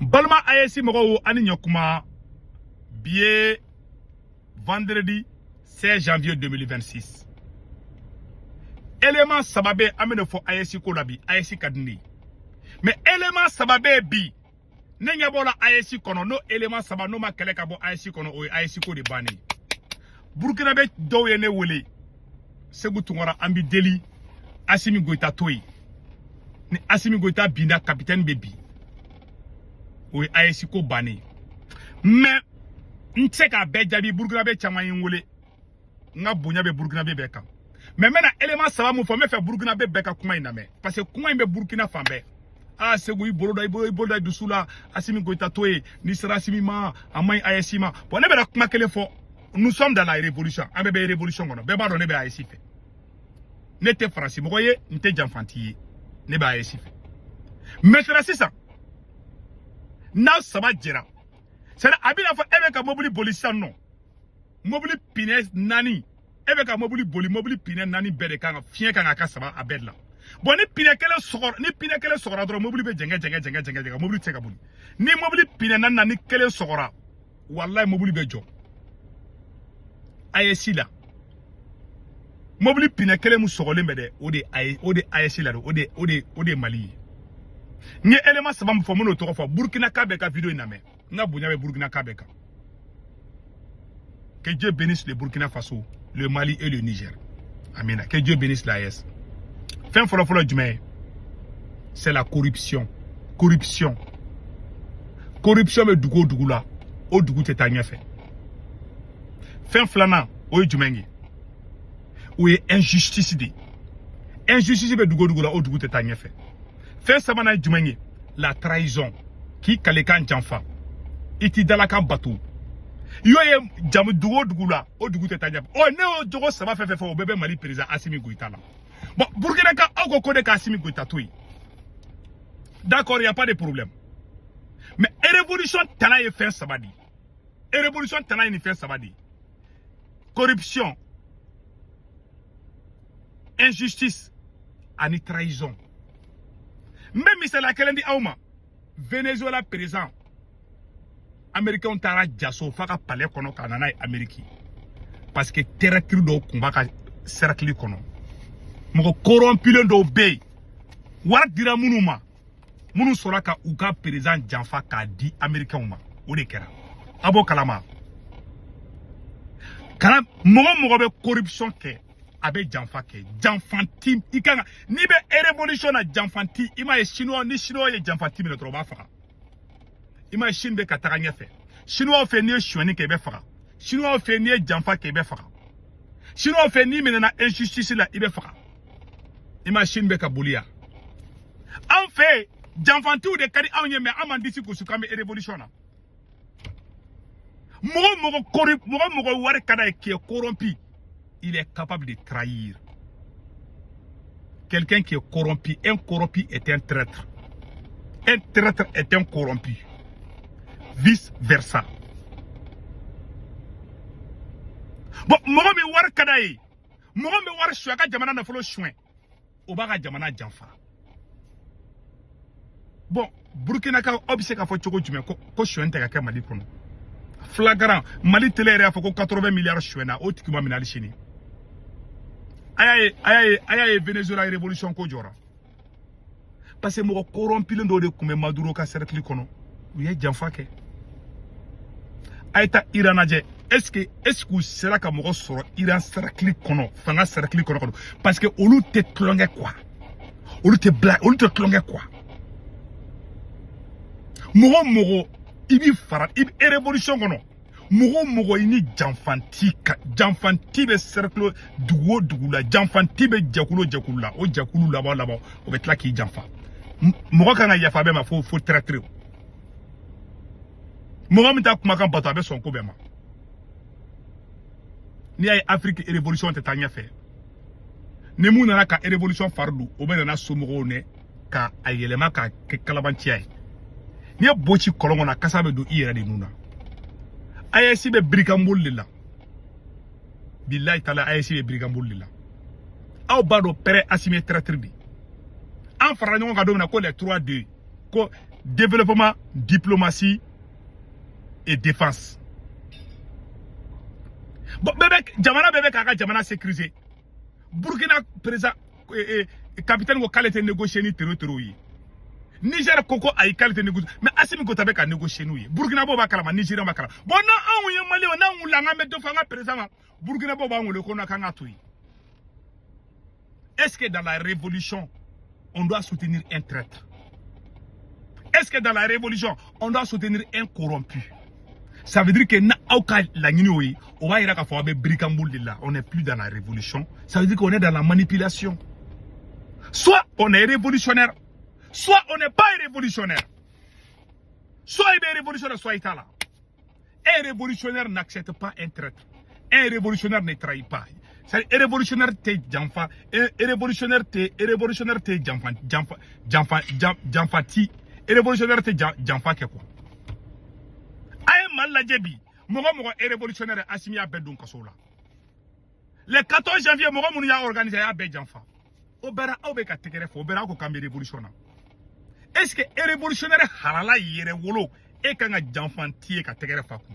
balma AEC mɔgɔw ani ɲɔkuma biye vendredi 16 janvier 2026 élément sababe amene fo AEC ko la bi AEC kadini mais élément sababe bi ne ɲɛbɔ la AEC kono no élément saba no ma kɛlɛ ka bɔ AEC kono o AEC ko de bani Burkina be dɔw ye ne wele Segu Tunkara an bi deli Assimi Goïta toyi ni Assimi Goïta binda capitaine be bi o AEC ko bani mais nse ka bɛɛ jaabi Burkina be caman ye wele nga bonya be Burkina be bɛɛ kan mais maintenant élément saba mun fɔ n bɛ fɛ Burkina be bɛɛ ka kuma in lamɛn parce que kuma in bɛ Burkina fan bɛɛ ah Segu i bolo da dusu la Assimi Goïta toyi ni sera Assimi ma a maɲi AEC ma bon ne bɛ kuma kelen fɔ nous sommes dans la révolution an bɛ bɛ révolution kɔnɔ bɛɛ b'a dɔn ne bɛ AEC fɛ ne tɛ Faransi mɔgɔ ye n tɛ janfanti ye ne bɛ AEC fɛ maintenant sisan n'aw saba jɛra c'est à dire a bɛna fɔ e bɛ ka mobili boli sisan nɔ mobili pinɛ naani e bɛ ka mobili boli mobili pinɛ naani bɛɛ de kan ka fiɲɛ kan ka saba a bɛɛ de la bon ni pinɛ kelen sɔgɔra dɔrɔn mobili bɛ jɛngɛ mobili tɛ se ka boli ni mobili pinɛ naani na ni kelen sɔgɔra wallahi mobili bɛ jɔ AEC la mobili pinɛ kelen mu sɔgɔlen bɛ dɛ o de AEC la o de Mali ye n ye élément saba min fɔ n bɛn'o tɔgɔ fɔ Burkina ka bɛɛ ka vidéo in lamɛn n ka bonya bɛ Burkina ka bɛɛ kan que Dieu bénisse le Burkina Faso le Mali et le Niger amina que Dieu bénisse l'AES fɛn fɔlɔ jumɛn ye c'est la corruption bɛ dugu o dugu la o dugu tɛ taa ɲɛfɛ fɛn filanan o ye jumɛn ye o ye injustice de injustice bɛ dugu o dugu la o dugu tɛ taa ɲɛfɛ fɛn sabanan ye jumɛn ye la trahison k'i kalekan janfa i t'i dalakan bato y'o ye jamu dugu o dugu la o dugu tɛ taa ɲɛfɛ ɔ ne y'o jogo saba fɛn fɛn o bɛɛ bɛ Mali président Assimi Goïta la bon Burkina ka aw ko de ka Assimi Goïta to yen d'accord y a pas de problème mais révolution tana ye fɛn saba de ye révolution tana ye nin fɛn saba de ye corruption injustice ani trahison n bɛ misaliya kelen di aw ma Venezuela président américain taara jaso f'a ka palais kɔnɔ ka na n'a ye Amérique parce que terroriste dɔw kun b'a ka cercle kɔnɔ mɔgɔ corrompulen dɔw bɛ yen wari dira minnu ma minnu sɔrɔla ka u ka président janfa k'a di américains ma o de kɛra a b'o kalama kana mɔgɔ bɛ corruption kɛ a bɛ janfa kɛ janfanti i kan ka n'i bɛ révolution na janfanti i m'a ye chinois ni chinois ye janfanti minɛ dɔrɔn o b'a faga i m'a ye Chine bɛ ka taga ɲɛfɛ chinois fɛ n'i ye suɲɛni kɛ i bɛ faga chinois fɛ n'i ye janfa kɛ i bɛ faga chinois fɛ n'i minɛna injustice la i bɛ faga i m'a ye Chine bɛ ka boli yan an fɛ janfantiw de ka di anw ye mais an m'an disi gosi k'an bɛ révolution na mɔgɔ wari ka d'a ye qui est corrompu il est capable de trahir. Quelqu'un qui est corrompu, un corrompu est un traître. Un traître est un corrompu. Vice versa. Bon, moi me war kadaye. Moi me war chouaka jamana na folo chouin. Obaga jamana janfa. Bon, Burkina ka obise ka fo choko jume ko chouin te ka Mali kono. Flagrant, Mali télé a fait 80 milliards chouin na autre qui m'a minali chini. Ayaye Venezuela révolution ko jora parce que mo corrompu ndo de kume Maduro ka cercle kono uye janfa ke ayta Iran aje est-ce que sera ka mo soro Iran cercle kono fanga cercle kono parce que olu te tlonge quoi olu te tlonge quoi mo ibi fara ibi révolution kono Mogo ini janfanti be cercle dugu la janfanti be jakulu la o jakulu labo o be tla ki janfa mogo kan yafa be ma fo traître mogo mi ta kuma kan bato abe son ko be ma ni ay Afrique révolution te tanya fe ne mu na ka révolution fardu o be na so mogo ne ka ayelema ka kalabanti ay ni bochi kolongo na kasa be do iyere de nuna AEC be brigambol lila billahi taala AEC be brigambol lila aw bado pere Assimi traître bi an fara ñonga do na ko les 3-2 ko développement, diplomatie et défense. Bon, Jamana bébé kaka Jamana sécurisé. Burkina président capitaine ko kale te négocier ni terreau yi. Niger koko ay kale te négocier. Mais Assimi Goïta be ka négocier nous yi. Burkina bo ba kala ma Nigeria ba kala. Bon na anwu ye Mali na anwu la nga me do fanga président Burkina bo ba anwu le ko na kanga tuyi. Est-ce que dans la révolution on doit soutenir un traître? Est-ce que dans la révolution on doit soutenir un corrompu? Ça veut dire que on n'est plus dans la révolution. Ça veut dire qu'on est dans la manipulation. Soit on est révolutionnaire, soit on n'est pas révolutionnaire. Soit il est révolutionnaire, soit il est là. Un révolutionnaire n'accepte pas un traître. Un révolutionnaire ne trahit pas. Un révolutionnaire t'es Jamfa, un révolutionnaire t'es Jamfati, un révolutionnaire t'es Jamfa quoi. La djebi, mogo est révolutionnaire Assimi a bedon kasola. Le 14 janvier, mogo a organisé à Bedjanfa. Obera obeka tekerefo, obera ko kambi révolutionnaire. Est-ce que un révolutionnaire halala yere wolo et kanga Jamfanti ka tekerefa ku?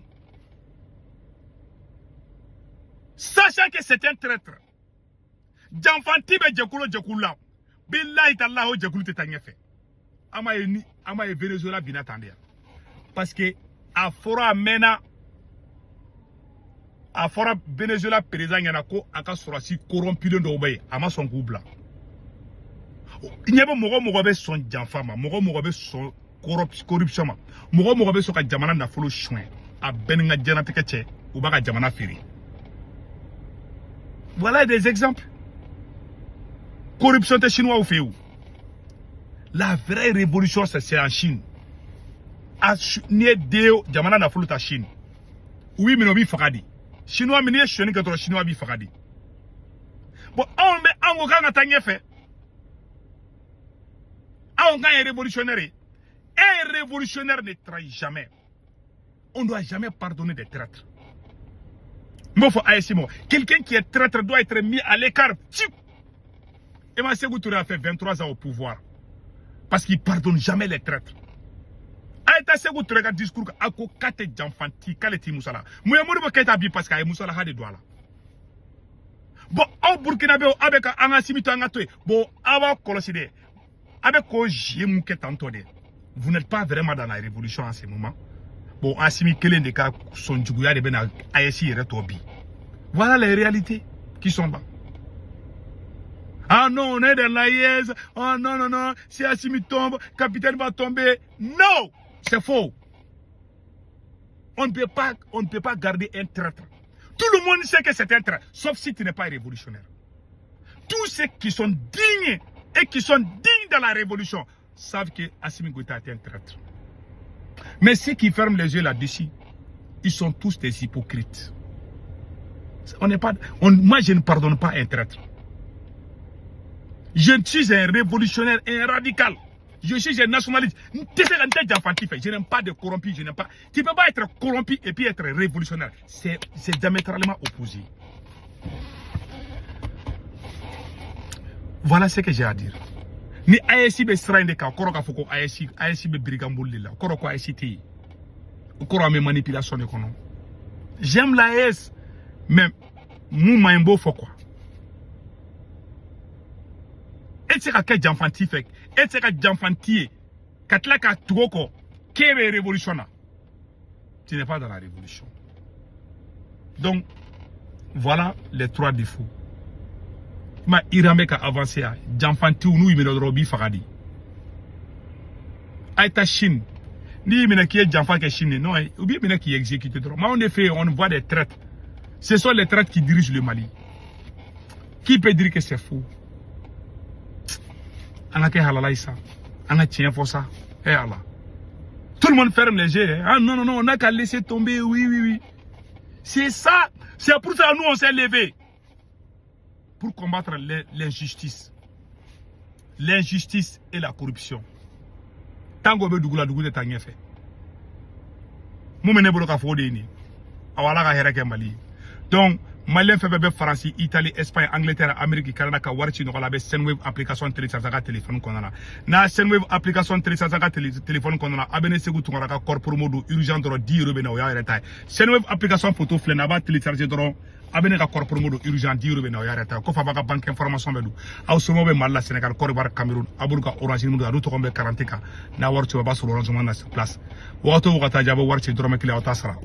Sachant que c'est un traître. Jamfanti be jekula. Billahi tallahu jekulu te tanyefe. Ama Venezuela binatandia. Parce que a fora mena a fora Venezuela président yana ko aka sorasi corrompu do baye ama son goubla nyebe mogo be son janfama mogo be son corruption ma mogo be so ka jamana na folo chouin a benga janate ka che ou baka jamana firi. Voilà des exemples. Corruption te chinois ou fait où? La vraie révolution c'est en Chine. Ni deo jamana na fulu ta Chine. Oui mais no bi fakadi. Chinois mini choni que chinois bi fakadi. Bon on me ango kanga tanye fait. On est révolutionnaire. Un révolutionnaire ne trahit jamais. On ne doit jamais pardonner des traîtres. Quelqu'un qui est traître doit être mis à l'écart. Et ma Sékou Touré a fait 23 ans au pouvoir. Parce qu'il ne pardonne jamais les traîtres. Aïta Sékou Touré a discours à Kate Jamfanti, Kaleti Moussala. Mouya Mouribo Keita Bi parce qu'il Moussala a des doigts là. Bon, au Burkina Faso, avec un assimito en atoé, bon, avant Colossidé, avec vous n'êtes pas vraiment dans la révolution en ce moment. Bon, Assimi Kelen de cas, son Djougouya de Bena, Aïssi et Retobi. Voilà les réalités qui sont là. Ah non, on est dans l'AIS. Ah non, non, non. Si Assimi tombe, capitaine va tomber. Non, c'est faux. On ne peut pas garder un traître. Tout le monde sait que c'est un traître, sauf si tu n'es pas révolutionnaire. Tous ceux qui sont dignes et qui sont dignes de la révolution savent que Assimi Goïta est un traître. Mais ceux qui ferment les yeux là-dessus, ils sont tous des hypocrites. Moi, je ne pardonne pas un traître. Je suis un révolutionnaire, un radical. Je suis un nationaliste. Je n'aime pas de corrompu. Tu ne peux pas être corrompu et puis être révolutionnaire. C'est diamétralement opposé. Voilà ce que j'ai à dire. Ni ASI be srainde ka koro ka foko ASI be brigambol la koro ko ASI ti koro me manipulation de kono. J'aime l'AS mais mou maimbo foko. Et c'est ka jamfanti fait et c'est ka jamfanti katla ka tuoko kebe révolutionnaire. Tu n'es pas dans la révolution. Donc voilà les trois défauts. Ma Irambe ka avancé à Jamfanti ou nous il robi faradi. Aïta Chine. Ni il qui est Jamfa qui Chine non ou bien il qui exécute trop. Mais en effet on voit des traites. Ce sont les traites qui dirigent le Mali. Qui peut dire que c'est faux? Anga ke halala ça. Anga tient pour ça. Eh Allah. Tout le monde ferme les yeux. Ah non non non on n'a qu'à laisser tomber. Oui oui oui. C'est ça. C'est pour ça que nous on s'est levé. Pour combattre l'injustice. L'injustice et la corruption. Tango be dugula dugu de tangé fait. Moumene bolo ka fodé ni. Awala ka hereke Mali. Donc Malien fait bébé France, Italie, Espagne, Angleterre, Amérique, Canada, ka warchi no la be Sendwave application télécharger ka téléphone konnana. Na Sendwave application télécharger ka téléphone konnana. Abene segu tungara ka corps mode urgent dro 10 € be na o ya reta. Sendwave application photo flé na ba télécharger dro abene ka corps mode urgent 10 € be na o ya reta. Ko fa ba ka banque information be du. Aw somo be Mali Sénégal, Côte d'Ivoire, Cameroun, aburu ka Orange mudu adu to kombe 40 ka. Na warchi ba sur Orange man na place. Wato ko ta jabo warchi dro me kile o tasara.